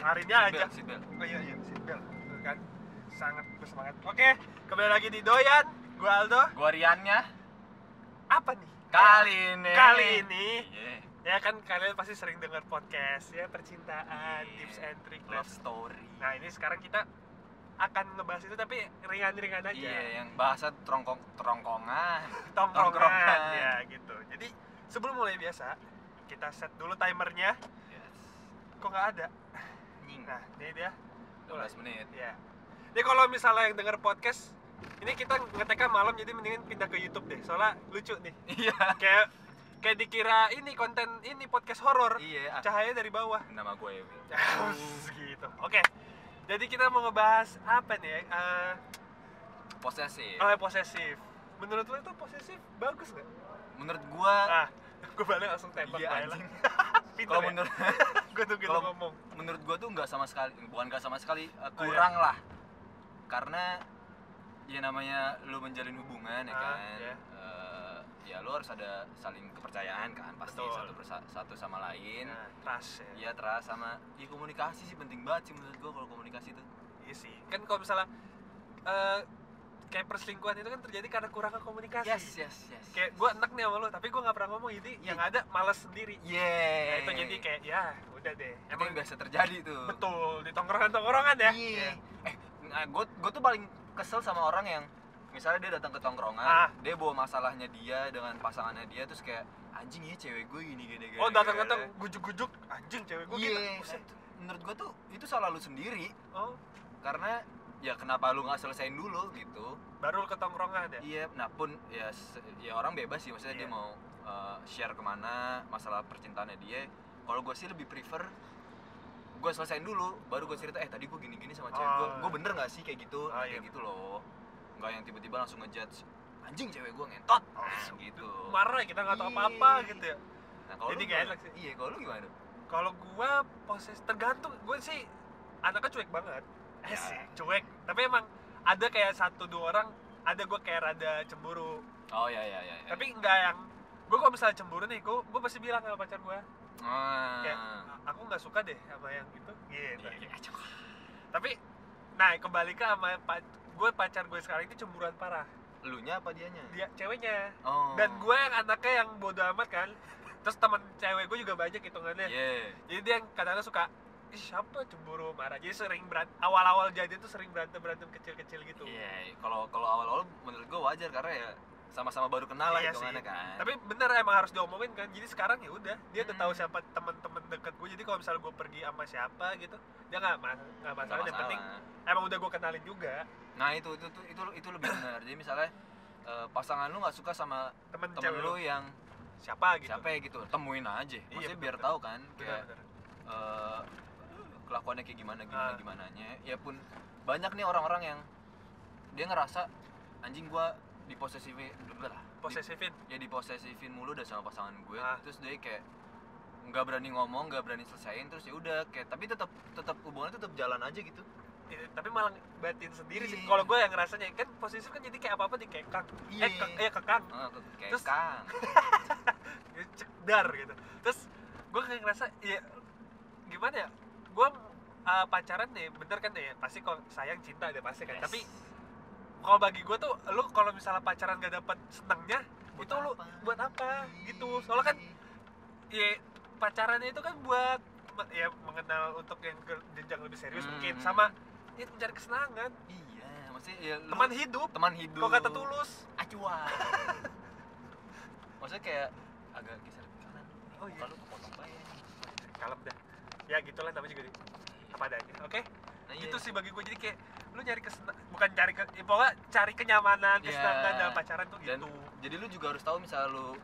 harinya aja. Seatbelt. Oh iya seatbelt. Tuh kan sangat bersemangat. Oke, kembali lagi di Doyan. Gua Aldo. Gua Riannya. Apa nih? Kali ini. Ya kan kalian pasti sering dengar podcast ya percintaan, tips and trick, love story. Nah, ini sekarang kita akan ngebahas itu tapi ringan-ringan aja. Iya, yang bahasa tongkrongan. Ya gitu. Jadi sebelum mulai biasa kita set dulu timernya. Yes. Kok nggak ada? Nah, ini dia 12 menit. ya. Jadi kalau misalnya yang denger podcast ini kita ngeteknya malam, jadi mendingan pindah ke YouTube deh, soalnya lucu nih. Iya. Kayak dikira ini konten ini podcast horor. Iya. Cahaya dari bawah. Nama gue ya. Gitu. Oke. Jadi kita mau ngebahas apa nih? Posesif. Posesif. Menurut lo itu posesif bagus nggak? Menurut gua, gue balik langsung tembak. iya anjing. Kalau menurut gue tuh gitu ngomong. Menurut gua tuh nggak sama sekali, kurang lah. Karena ya namanya lu menjalin hubungan ya kan. Iya. Ya lu harus ada saling kepercayaan kan, pasti. Betul. satu sama lain. Trust ya. Iya, trust sama komunikasi sih penting banget sih menurut gua. Kalau komunikasi tuh Iya sih. Kan kalau misalnya kayak perselingkuhan itu kan terjadi karena kurangnya komunikasi. yes. Kayak gue enak nih sama lo, tapi gue nggak pernah ngomong, jadi yang ada malas sendiri. Nah, itu jadi kayak ya udah deh. Emang yang biasa terjadi tuh. Betul, di tongkrongan ya. Iya. Gue tuh paling kesel sama orang yang misalnya dia datang ke tongkrongan, dia bawa masalahnya dia dengan pasangannya dia, terus kayak anjing ya cewek gue gini. Oh, datang gujuk-gujuk anjing cewek gue gitu. Menurut gue tuh itu salah lu sendiri. Oh, karena ya kenapa lu nggak selesain dulu gitu, baru ke tongkrongan ya. Iya, nah pun ya orang bebas sih, maksudnya dia mau share kemana masalah percintaannya dia. Kalau gue sih lebih prefer gue selesain dulu baru gue cerita, tadi gue gini sama cewek gue bener nggak sih kayak gitu. Kayak gitu loh, nggak yang tiba-tiba langsung ngejudge anjing cewek gue ngentot gitu, marah kita nggak tahu apa-apa gitu ya. Nah, kalau jadi lu gak enak sih. Iya, kalau lu gimana? Kalau gue tergantung, gue sih anaknya cuek banget. Sih cuek, tapi emang ada kayak 1-2 orang, ada gue kayak rada cemburu. Oh ya. Tapi enggak yang gue kalau misalnya cemburu nih, gue pasti bilang sama pacar gue, kayak aku nggak suka deh sama yang gitu. Tapi nah kembali ke sama pacar gue sekarang ini cemburuan parah. Elunya apa dianya? Dia ceweknya. Oh. Dan gue yang anaknya yang bodo amat kan. Terus teman cewek gue juga banyak hitungannya. Jadi dia yang kadang-kadang suka, siapa cemburu marah. Jadi sering awal-awal jadi tuh sering berantem kecil-kecil gitu. Iya, kalau awal-awal menurut gue wajar karena ya sama-sama baru kenal lah hitungannya kan. Tapi bener emang harus diomongin kan. Jadi sekarang ya udah, dia udah tahu siapa teman-teman dekat gue. Jadi kalau misalnya gue pergi sama siapa gitu, dia nggak masalah. Yang penting emang udah gue kenalin juga. Nah itu lebih benar. Jadi misalnya pasangan lu nggak suka sama temen lu yang siapa gitu, temuin aja. Maksudnya biar tahu kan kayak kelakuannya kayak gimananya. Ya pun banyak nih orang-orang yang dia ngerasa anjing gua diposesifin mulu udah sama pasangan gue. Terus dia kayak nggak berani ngomong, nggak berani selesaiin, terus ya udah kayak tapi tetap hubungannya tetap jalan aja gitu. Tapi malah batin sendiri sih. Kalau gue yang ngerasanya kan posesif kan jadi kayak apa-apa dikekang. Kekang. Terus kekang. Cekdar gitu. Terus gue kayak ngerasa ya gimana ya? Gue pacaran nih, bener kan ya? Pasti kalau sayang cinta deh pasti kan. Tapi kalau bagi gue tuh, lu kalau misalnya pacaran gak dapet senengnya, itu lu buat apa gitu. Soalnya kan ya pacarannya itu kan buat ya mengenal untuk yang jenjang lebih serius mungkin, sama ya mencari kesenangan. Iya, maksudnya ya teman hidup. Kalau kata Tulus, acuan. Maksudnya kayak agak geser ke kanan. Oh iya. Kalau kepotong banget. Kalem dah. Ya gitulah namanya juga apa adanya. Oke? Nah, itu sih bagi gue, jadi kayak lu nyari pokoknya cari kenyamanan, kesenangan dalam pacaran tuh gitu. Jadi lu juga harus tahu misalnya lu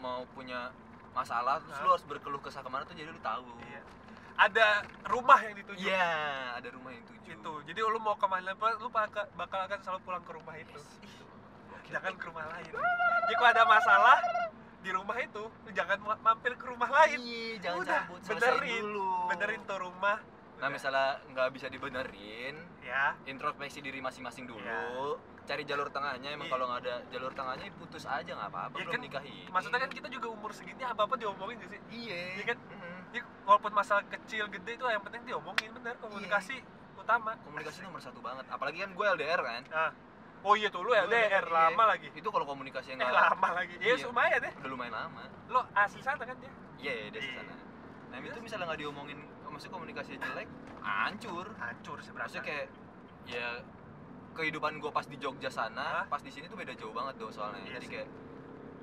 mau punya masalah, terus lu harus berkeluh kesah kemana tuh, jadi lu tahu. Iya. Ada rumah yang dituju. Iya, ada rumah yang dituju. Itu. Jadi lu mau kemana pun lu bakal akan selalu pulang ke rumah itu. Jangan ke rumah lain. Jadi kalau ada masalah di rumah itu, lu jangan mampir ke rumah lain. Iya, jangan cabut, selesaiin dulu. Benerin tuh rumah. Nah, misalnya nggak bisa dibenerin, ya, introspeksi diri masing-masing dulu. cari jalur tengahnya. Emang Iya. kalau nggak ada jalur tengahnya putus aja nggak apa-apa, Ya belum kan, nikahin. maksudnya kan kita juga umur segini apa-apa diomongin gak sih? Iya. Iya kan? Ya, walaupun masalah kecil gede itu yang penting diomongin, bener, komunikasi utama. Komunikasi nomor satu banget. Apalagi kan gue LDR kan. Nah, oh iya tuh lu Gua LDR iya. lama lagi. Itu kalau komunikasi yang Lama lagi. Ya Iya. lumayan ya. udah lumayan lama. Lo asli sana kan dia? Iya, dia di Iya. sana. Nah, itu misalnya nggak diomongin, maksudnya komunikasi jelek, hancur. Hancur sih berasa. Maksudnya kayak ya kehidupan gue pas di Jogja sana, Hah? pas di sini tuh beda jauh banget tuh soalnya. Iya Jadi sih. kayak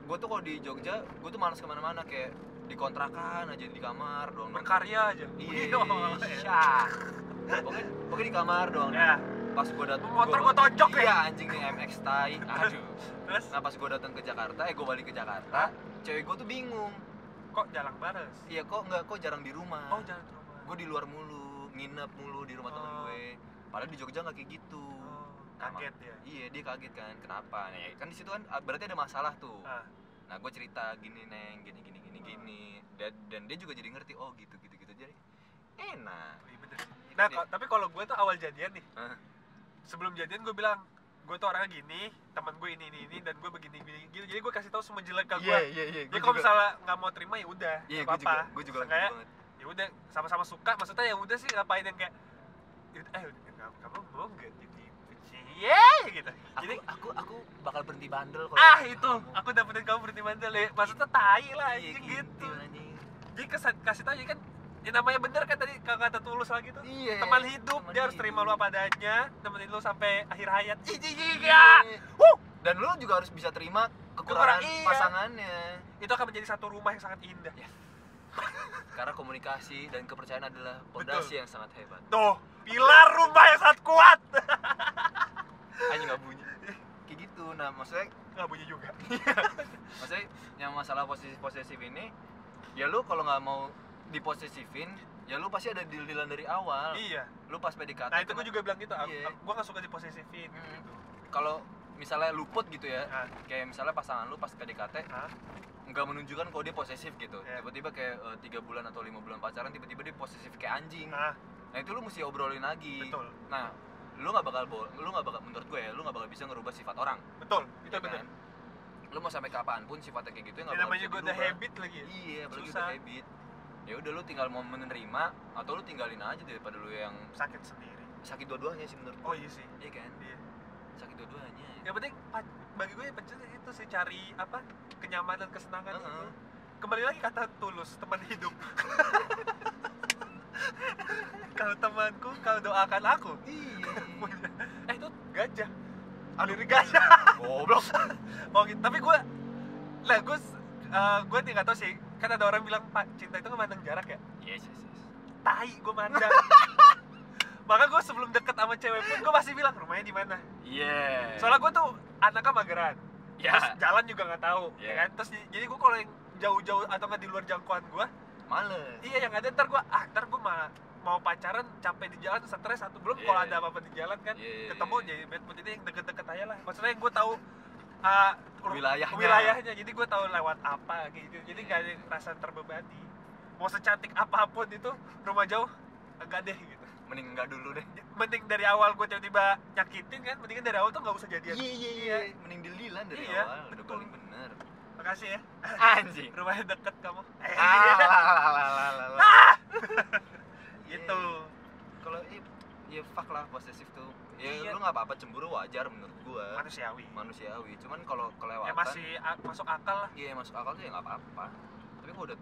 gue tuh kalau di Jogja, gue tuh malas kemana-mana, kayak di kontrakan aja di kamar doang. berkarya aja. Iya. Iya. Syah. Pokoknya di kamar doang. Ya. Pas gue datang Motor gua tonjok ya. Iya, anjing nih MX tai. Aduh. Terus Nah, pas gue datang ke Jakarta, gue balik ke Jakarta, cewek gue tuh bingung. kok jalan bares? Iya, kok jarang di rumah. Oh, jalan ke rumah. Gue di luar mulu, nginep mulu di rumah temen Oh. gue. Padahal di Jogja nggak kayak gitu. Oh, Nah, kaget ya. Iya, dia kaget kan. Kenapa? Nih, kan di situ kan berarti ada masalah tuh. Ah. Nah, gue cerita gini, Neng, gini. Dan dia juga jadi ngerti, oh gitu. Jadi enak. Iya bener sih. Nah, Dia- tapi kalau gue tuh awal jadian nih, Hah? sebelum jadian gue bilang, gue tuh orangnya gini, teman gue ini, dan gue begini gitu. Jadi gue kasih tahu semua jelek ke gue. Iya. Jadi kalau misalnya nggak mau terima ya udah, Iya, nggak apa-apa. gue juga Kayak banget. ya udah sama-sama suka. Maksudnya ya udah sih, ngapain yang kayak, kamu mau nggak jadi gitu. Jadi Aku bakal berhenti bandel kalau itu aku dapetin kamu berhenti bandel ya. Maksudnya tai lah Iya, anjing gitu. anjing. Jadi kasih tau ya kan, ya namanya bener kan tadi kata Tulus lagi tuh. Iya. Teman hidup, teman dia harus hidup. terima lu apa adanya, nemenin lu sampai akhir hayat. Iya. Dan lu juga harus bisa terima kekurangan Iya. pasangannya. Itu akan menjadi satu rumah yang sangat indah. Ya. Karena komunikasi dan kepercayaan adalah pondasi yang sangat hebat. Tuh, pilar rumah yang sangat kuat. Hanya nggak bunyi. Kayak gitu. Nah, maksudnya Nggak bunyi juga. maksudnya yang masalah posesif ini, ya lu kalau nggak mau diposesifin, ya lu pasti ada deal-dealan dari awal. Iya. Lu pas PDKT. Nah itu gue juga bilang gitu. Iya. Gue nggak suka diposesifin. Hmm. Gitu. Kalau misalnya luput gitu ya, Nah. kayak misalnya pasangan lu pas PDKT Hah? nggak menunjukkan kalau dia posesif gitu. Iya. Tiba-tiba kayak 3 bulan atau 5 bulan pacaran, tiba-tiba dia posesif kayak anjing. Nah, Nah itu lu mesti obrolin lagi. betul. Nah, lu nggak bakal menurut gue ya, lu nggak bakal bisa ngerubah sifat orang. Betul. Itu ya benar. kan? Lu mau sampai kapanpun sifatnya kayak gitu ya nggak Ini bakal namanya bisa gue udah dirubah. habit lagi ya. Iya, apalagi Susah. udah habit. Ya udah lu tinggal mau menerima atau lu tinggalin aja daripada lu yang Sakit sendiri. sakit dua-duanya sih menurut gue. Oh iya sih. Iya kan? Iya. Sakit dua-duanya. Yang penting bagi gue yang penting itu sih cari apa, kenyamanan, kesenangan Heeh. itu. Kembali lagi kata Tulus, teman hidup. Kalau temanku, kau doakan aku. Iya. Itu gajah. Aliri gajah. Goblok. Oh gitu. Tapi gue nggak tahu sih. Kan ada orang bilang Pak, cinta itu memandang jarak ya. Yes. Tai gue mandang. Maka gue sebelum deket sama cewek pun gue pasti bilang rumahnya di mana. Iya. Soalnya gue tuh anaknya mageran. Ya. Terus jalan juga nggak tahu, Iya. ya kan? Terus jadi gue kalau yang jauh-jauh atau nggak di luar jangkauan gue, Males. iya yang ada ntar gue mau pacaran capek di jalan, stres satu belum Iya. kalau ada apa-apa di jalan kan, Iya. ketemu jadi bad mood ini yang deket-deket aja lah. Maksudnya yang gue tahu Wilayahnya. jadi gue tahu lewat apa gitu. Jadi nggak ada rasa terbebani. Mau secantik apapun itu rumah jauh enggak deh gitu. Mending enggak dulu deh. Mending dari awal gue tiba-tiba nyakitin kan, mendingan dari awal tuh nggak usah jadian. Iya. Mending deal-dealan dari Iya, awal. Udah betul. paling bener. Makasih ya. Anjing. Rumahnya deket kamu. Ah. Gitu. Kalau ya fuck lah posesif tuh. Ya Iya. lu nggak apa-apa cemburu wajar menurut gua. Manusiawi. Cuman kalau kelewatan Ya masih masuk akal lah. iya masuk akal tuh ya nggak apa-apa. Tapi kalau udah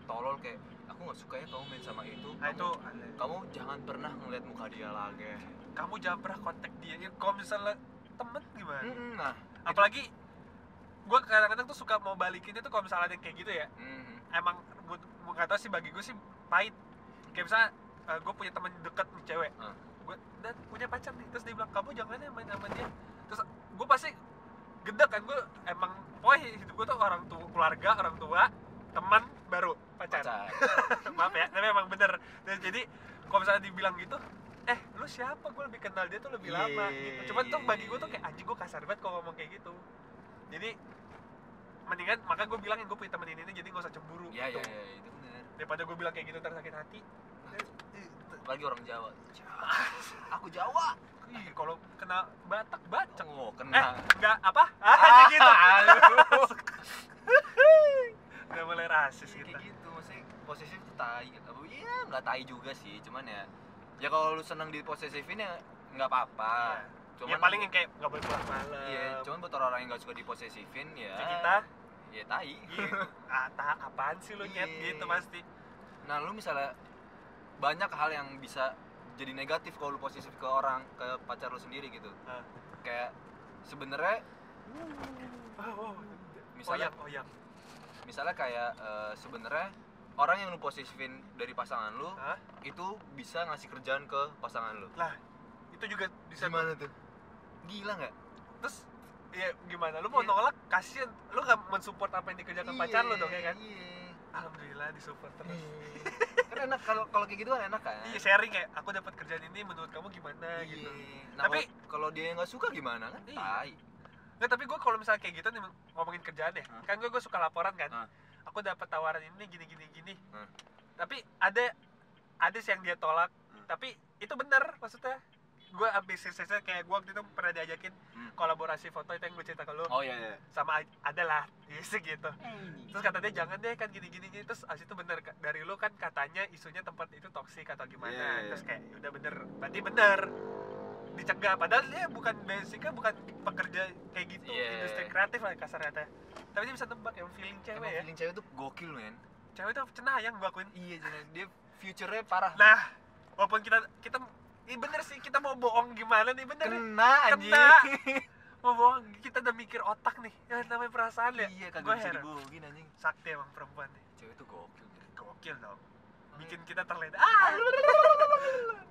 tolol kayak aku nggak suka ya kamu main sama itu. Nah itu Kamu jangan pernah ngeliat muka dia lagi. kamu jangan pernah kontak dia. Ya, kalau misalnya temen gimana? Nah, Apalagi gue kadang-kadang tuh suka mau balikin itu kalau misalnya ada yang kayak gitu ya. Emang nggak tahu sih, bagi gue sih pahit. Kayak misalnya gue punya teman deket nih cewek. Gue dan punya pacar nih, terus dia bilang kamu jangan ya main sama dia. Terus gue pasti gedek kan, gue emang hidup gue tuh orang tua, keluarga, orang tua, teman, baru pacar. Maaf ya, tapi emang bener. Dan jadi kalau misalnya dibilang gitu, lu siapa, gue lebih kenal dia tuh lebih lama gitu. Cuman tuh bagi gue tuh kayak anjing, gue kasar banget kalau ngomong kayak gitu. Jadi mendingan, maka gue bilangin gue punya temen ini jadi gak usah cemburu Iya, gitu. itu bener. Daripada gue bilang kayak gitu ntar sakit hati. Apalagi orang Jawa. Aku Jawa. Ih, kalau kena Batak bacek. Oh, kena. Enggak apa? Kayak gitu. Aduh. Udah mulai rasis Kayak kita. gitu, maksudnya posesif tuh tai. Iya, nggak tai juga sih, cuman ya kalau lu seneng diposesifin ya nggak apa-apa. Ya paling yang kayak nggak boleh pulang malam. Iya, cuman buat orang yang nggak suka diposesifin ya. Kayak kita. Ya tai. Iya. Apaan sih lu nyet Iya. gitu pasti. Nah, lu misalnya banyak hal yang bisa jadi negatif kalau lu posesif ke orang, ke pacar lu sendiri gitu. Kayak sebenarnya misalnya misalnya kayak sebenarnya orang yang lu posesifin dari pasangan lu itu bisa ngasih kerjaan ke pasangan lu. Lah, itu juga bisa. Gimana tuh? Gila nggak? Terus ya gimana? Lu mau nolak, kasihan. Lu nggak mensupport apa yang dikerjakan pacar lu dong ya kan? Iya. Alhamdulillah disupport terus. Kan enak kalau kayak gitu kan enak kan? Iya, sharing kayak aku dapat kerjaan ini, menurut kamu gimana gitu. Nah, Tapi kalau dia nggak suka gimana kan? Iya. Tai. nggak, tapi gue kalau misalnya kayak gitu nih ngomongin kerjaan ya, kan gue suka laporan kan. Aku dapat tawaran ini gini. Tapi ada sih yang dia tolak. Tapi itu benar maksudnya. Gue abis sisanya kayak gue waktu itu pernah diajakin kolaborasi foto, itu yang gue cerita ke lu. Oh iya. Sama ada lah, yes, gitu. Terus kata dia jangan deh kan gini. Terus abis itu bener dari lu kan katanya isunya tempat itu toksik atau gimana. Yeah. Terus kayak udah bener, berarti bener dicegah. Padahal dia bukan basicnya bukan pekerja kayak gitu, industri kreatif lah kasarnya. Tapi dia bisa tebak yang feeling cewek. Emang ya. feeling cewek tuh gokil men. Cewek tuh cenayang gue akuin. Iya dia future-nya parah. Nah, walaupun kita bener sih, kita mau bohong gimana nih, bener kena anjing. Mau bohong, kita udah mikir otak nih, ya namanya perasaan ya. Iya, Gua kagak bisa heran. dibohongin anjing. Sakti emang perempuan nih, Cewek tuh gokil. gokil dong, bikin kita terlena.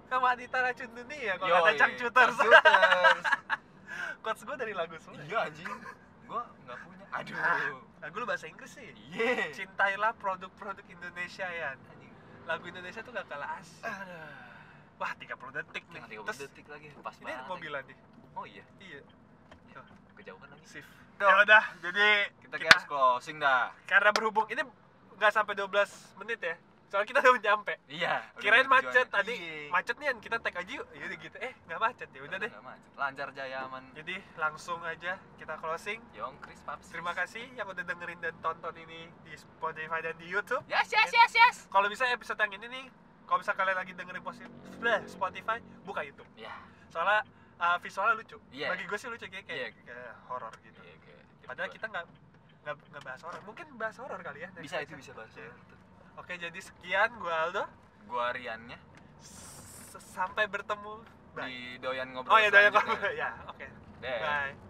Wanita racun dunia kalau kata Changcuters. Quotes gue dari lagu semua. Iya anjing, gua nggak punya. Aduh. Lagu lu bahasa Inggris sih. Iya. Cintailah produk-produk Indonesia ya. Anjing. Lagu Indonesia tuh gak kalah asik. Wah, 30 detik nih. 30 detik lagi, pas Ini banget. mobilan nih. Oh iya, Iya. kejauhan lagi. Shift. Ya udah, jadi Kita harus closing dah. karena berhubung ini nggak sampai 12 menit ya. Soalnya kita udah nyampe. Iya. Kirain udah macet tujuannya. tadi. Iya. Macet nih, kita tag aja yuk. Ya udah gitu. Nggak macet ya. Udah deh. Nggak macet. Lancar jaya aman. Jadi langsung aja kita closing. Yong Chris Paps. Terima kasih yang udah dengerin dan tonton ini di Spotify dan di YouTube. Yes. Kalau bisa episode yang ini nih, kalau bisa kalian lagi dengerin Spotify, buka YouTube. Iya. Soalnya visualnya lucu. Iya. Bagi gue sih lucu kayak Iya. horor gitu. Iya, kayak Padahal kita nggak bahas horor. Mungkin bahas horor kali ya. bisa itu bisa bahas. Oke, jadi sekian gue Aldo. Gua Riannya Sampai bertemu. Bye. di doyan ngobrol. Oh ya, doyan selanjutnya. ngobrol. Ya, oke. Deh. Bye.